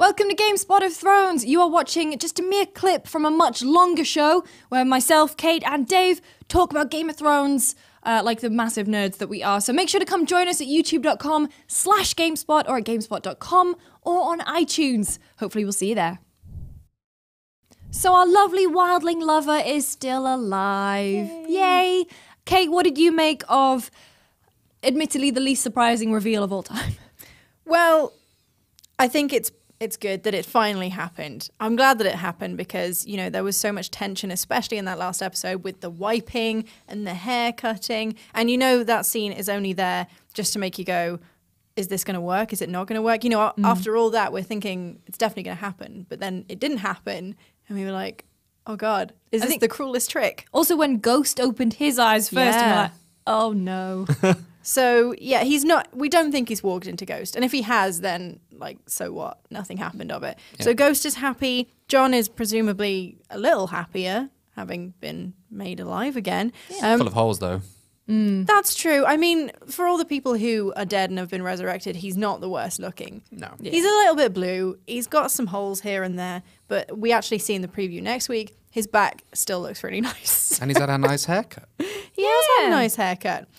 Welcome to GameSpot of Thrones. You are watching just a mere clip from a much longer show where myself, Kate, and Dave talk about Game of Thrones like the massive nerds that we are. So make sure to come join us at youtube.com/GameSpot or at GameSpot.com or on iTunes. Hopefully we'll see you there. So our lovely wildling lover is still alive. Yay! Kate, what did you make of, admittedly, the least surprising reveal of all time? Well, I think it's good that it finally happened. I'm glad that it happened because, you know, there was so much tension, especially in that last episode with the wiping and the hair cutting. And you know that scene is only there just to make you go, is this going to work? Is it not going to work? You know, after all that, we're thinking it's definitely going to happen. But then it didn't happen. And we were like, oh, God, is this the cruelest trick? Also, when Ghost opened his eyes first, and we're like, oh, no. So, yeah, he's not, we don't think he's walked into Ghost. And if he has, then, like, so what? Nothing happened of it. Yeah. So Ghost is happy. Jon is presumably a little happier, having been made alive again. Yeah. Full of holes, though. That's true. I mean, for all the people who are dead and have been resurrected, he's not the worst looking. No. Yeah. He's a little bit blue. He's got some holes here and there. But we actually see in the preview next week, his back still looks really nice. And he's had a nice haircut. He has had a nice haircut.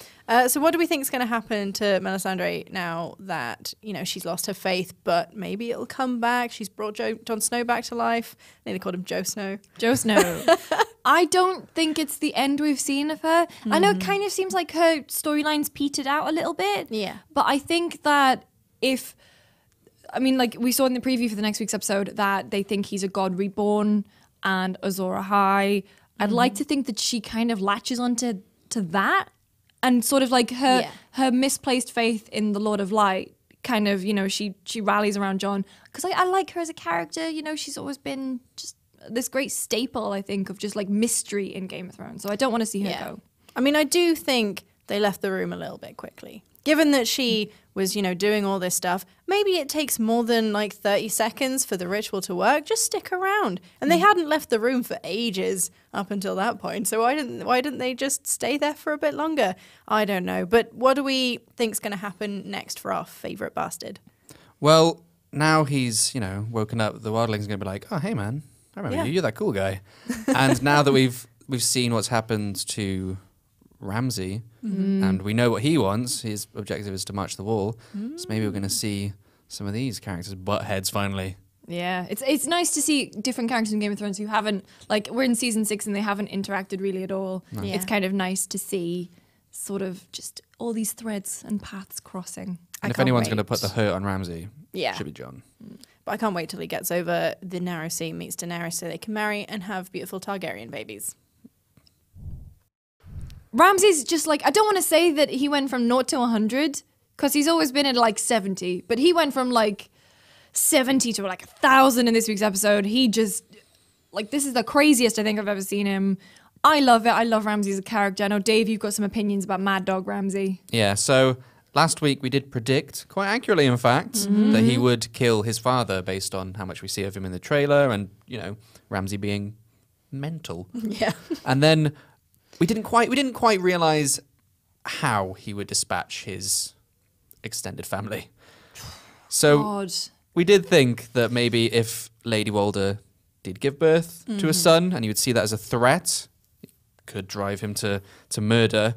So what do we think is going to happen to Melisandre now that, you know, she's lost her faith, but maybe it'll come back? She's brought Jon Snow back to life. I think they called him Joe Snow. Joe Snow. I don't think it's the end we've seen of her. I know it kind of seems like her storyline's petered out a little bit. Yeah. But I think that like we saw in the preview for the next week's episode that they think he's a god reborn and Azor Ahai. I'd like to think that she kind of latches onto that. And sort of like her misplaced faith in the Lord of Light, kind of, you know, she rallies around Jon. Because I like her as a character, you know, she's always been just this great staple, I think, of just like mystery in Game of Thrones. So I don't want to see her go. I mean, I do think they left the room a little bit quickly. Given that she was, you know, doing all this stuff, maybe it takes more than like 30 seconds for the ritual to work. Just stick around. And they hadn't left the room for ages up until that point. So why didn't they just stay there for a bit longer? I don't know. But what do we think's going to happen next for our favourite bastard? Well, now he's, you know, woken up, the wildling's going to be like, oh, hey, man, I remember you. You're that cool guy. And now that we've seen what's happened to Ramsey, and we know what he wants. His objective is to march the wall. So maybe we're going to see some of these characters butt heads finally. Yeah, it's nice to see different characters in Game of Thrones who haven't, like, we're in season 6 and they haven't interacted really at all. No. Yeah. It's kind of nice to see sort of just all these threads and paths crossing. And if anyone's going to put the hurt on Ramsey, it should be Jon. But I can't wait till he gets over the narrow sea, meets Daenerys, so they can marry and have beautiful Targaryen babies. Ramsey's just like, I don't want to say that he went from 0 to 100 because he's always been at like 70, but he went from like 70 to like 1,000 in this week's episode. He just, like, this is the craziest I think I've ever seen him. I love it. I love Ramsey as a character. I know, Dave, you've got some opinions about Mad Dog Ramsey. Yeah, so last week we did predict, quite accurately in fact, that he would kill his father based on how much we see of him in the trailer and, you know, Ramsey being mental. Yeah. And then we didn't quite realize how he would dispatch his extended family. So we did think that maybe if Lady Walder did give birth to a son and you would see that as a threat, it could drive him to murder.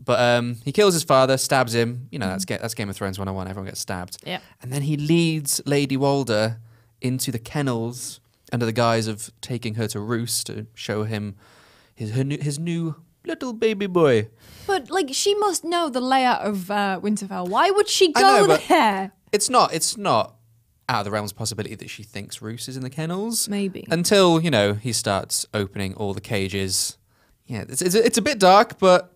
But he kills his father, stabs him. You know, that's Game of Thrones 101. Everyone gets stabbed. Yeah. And then he leads Lady Walder into the kennels under the guise of taking her to roost to show him his new little baby boy. But, like, she must know the layout of Winterfell. Why would she go there? It's not out of the realms of possibility that she thinks Roose is in the kennels. Maybe. Until, you know, he starts opening all the cages. Yeah, it's a bit dark, but...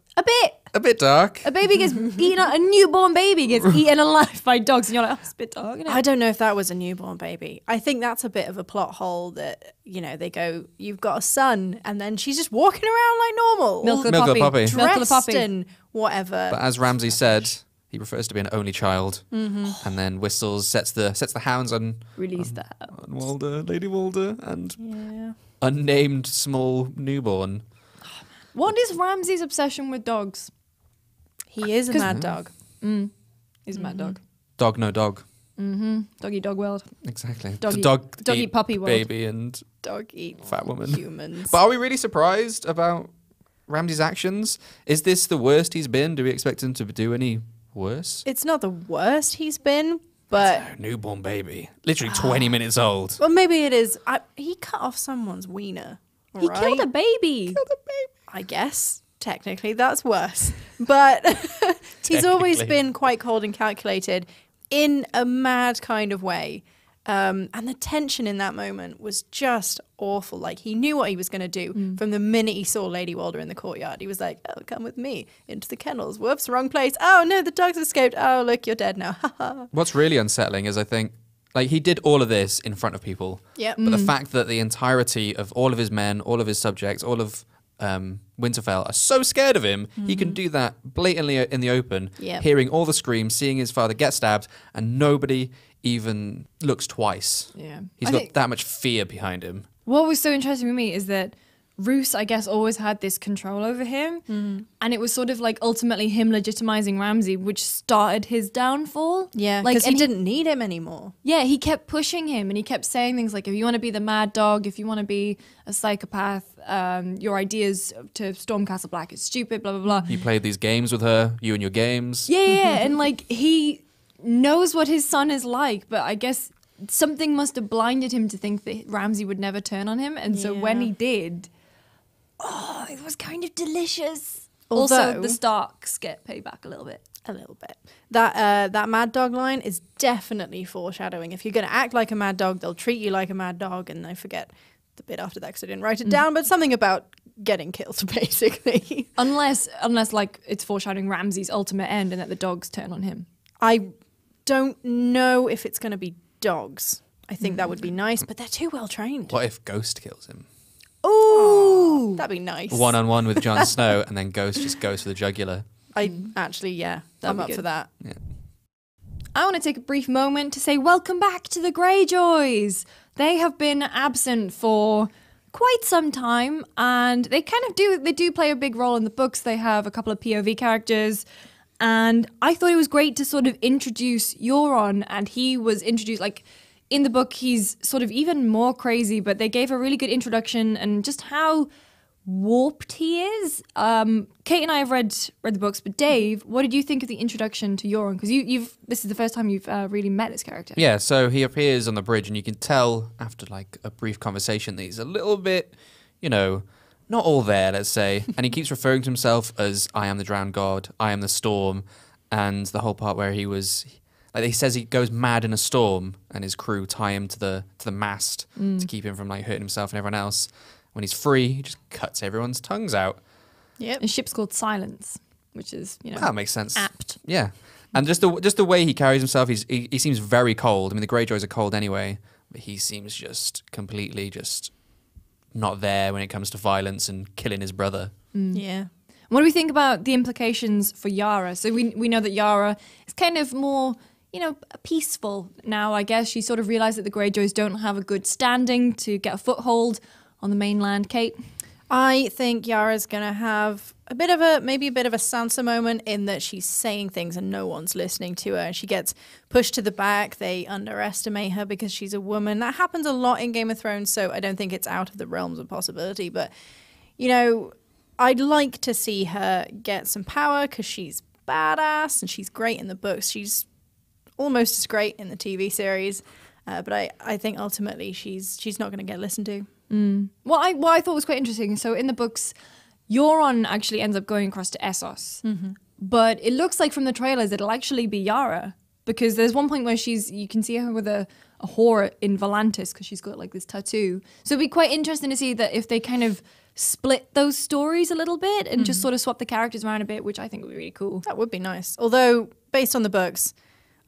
A bit dark. A baby gets eaten, a newborn baby gets eaten alive by dogs, and you're like, oh, it's a bit dark, isn't it? I don't know if that was a newborn baby. I think that's a bit of a plot hole that, you know, they go, you've got a son, and then she's just walking around like normal. Milk of the puppy. Dressed and whatever. But as Ramsey said, he prefers to be an only child, and then whistles, sets the hounds on... Release the hounds. On Lady Walder, and unnamed small newborn. What is Ramsey's obsession with dogs? He is a mad dog. He's a mad dog. Dog, no dog. Doggy dog world. Exactly. Dog Dog eat puppy world. baby and Dog eat fat woman. humans. But are we really surprised about Ramsey's actions? Is this the worst he's been? Do we expect him to do any worse? It's not the worst he's been, but A newborn baby, literally 20 minutes old. well, maybe it is. He cut off someone's wiener. He right? killed a baby. I guess technically that's worse, but he's always Technically. been quite cold and calculated in a mad kind of way. And the tension in that moment was just awful. Like, he knew what he was going to do from the minute he saw Lady Walder in the courtyard. He was like, oh, come with me into the kennels. Whoops, wrong place. Oh, no, the dogs escaped. Oh, look, you're dead now. What's really unsettling is I think, like, he did all of this in front of people. Yep. But the fact that the entirety of all of his men, all of his subjects, all of Winterfell are so scared of him, he can do that blatantly in the open, Yep. hearing all the screams, seeing his father get stabbed, and nobody even looks twice. Yeah. He's I got think that much fear behind him. what was so interesting for me is that Roose, I guess, always had this control over him. And it was sort of like ultimately him legitimizing Ramsey, which started his downfall. Yeah, Like, because he and didn't need him anymore. Yeah, he kept pushing him and he kept saying things like, if you want to be the mad dog, if you want to be a psychopath, your ideas to storm Castle Black is stupid, blah, blah, blah. You played these games with her, you and your games. Yeah, and like he knows what his son is like, but I guess something must have blinded him to think that Ramsey would never turn on him. And so when Yeah. he did, it was kind of delicious. Although- Also, the Starks get paid back a little bit. A little bit. That mad dog line is definitely foreshadowing. If you're going to act like a mad dog, they'll treat you like a mad dog. And I forget the bit after that because I didn't write it down, but something about getting killed, basically. Unless like it's foreshadowing Ramsey's ultimate end and that the dogs turn on him. I don't know if it's going to be dogs. I think that would be nice, but they're too well trained. What if Ghost kills him? Ooh! That'd be nice. One-on-one with Jon Snow, and then Ghost just goes for the jugular. I actually, yeah, I'm be up good. for that. Yeah. I want to take a brief moment to say welcome back to the Greyjoys. They have been absent for quite some time, and they do play a big role in the books. They have a couple of POV characters, and I thought it was great to sort of introduce Euron, and he was introduced like in the book. He's sort of even more crazy, but they gave a really good introduction and just how warped he is. Kate and I have read the books, but Dave, what did you think of the introduction to Euron? Because this is the first time you've really met this character. Yeah, so he appears on the bridge, and you can tell after like a brief conversation that he's a little bit, not all there, let's say. And he keeps referring to himself as "I am the drowned god," "I am the storm," and the whole part where he was, like, he says he goes mad in a storm, and his crew tie him to the mast to keep him from like hurting himself and everyone else. When he's free, he just cuts everyone's tongues out. Yep. The ship's called Silence, which is That makes sense. apt. Yeah, and just the way he carries himself, he seems very cold. I mean, the Greyjoys are cold anyway, but he seems just completely just not there when it comes to violence and killing his brother. Yeah. What do we think about the implications for Yara? So we know that Yara is kind of more, peaceful now, I guess. She sort of realized that the Greyjoys don't have a good standing to get a foothold on the mainland. Kate? I think Yara's going to have maybe a bit of a Sansa moment in that she's saying things and no one's listening to her. And she gets pushed to the back. They underestimate her because she's a woman. That happens a lot in Game of Thrones, so I don't think it's out of the realms of possibility. But, I'd like to see her get some power because she's badass and she's great in the books. She's almost as great in the TV series. But I think ultimately she's not going to get listened to. What I thought was quite interesting, so in the books, Euron actually ends up going across to Essos. But it looks like from the trailers it'll actually be Yara, because there's one point where you can see her with a whore in Volantis because she's got like this tattoo. So it'd be quite interesting to see that if they kind of split those stories a little bit and just sort of swap the characters around a bit, which I think would be really cool. That would be nice. Although, based on the books,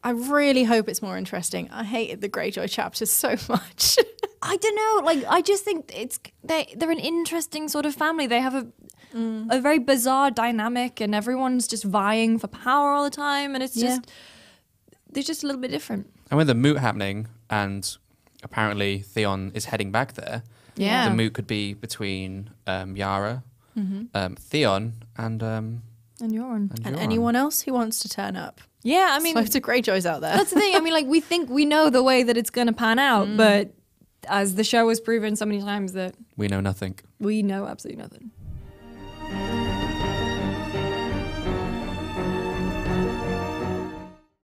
I really hope it's more interesting. I hated the Greyjoy chapters so much. I don't know. I just think they're an interesting sort of family. They have a very bizarre dynamic, and everyone's just vying for power all the time, and it's they're just a little bit different. And with the moot happening, and apparently Theon is heading back there, Yeah. the moot could be between Yara, Theon, and And Euron. And Euron. anyone else who wants to turn up. Yeah, I mean, loads of Greyjoys out there. that's the thing. I mean, like, we think we know the way that it's going to pan out, but as the show has proven so many times that We know nothing. we know absolutely nothing.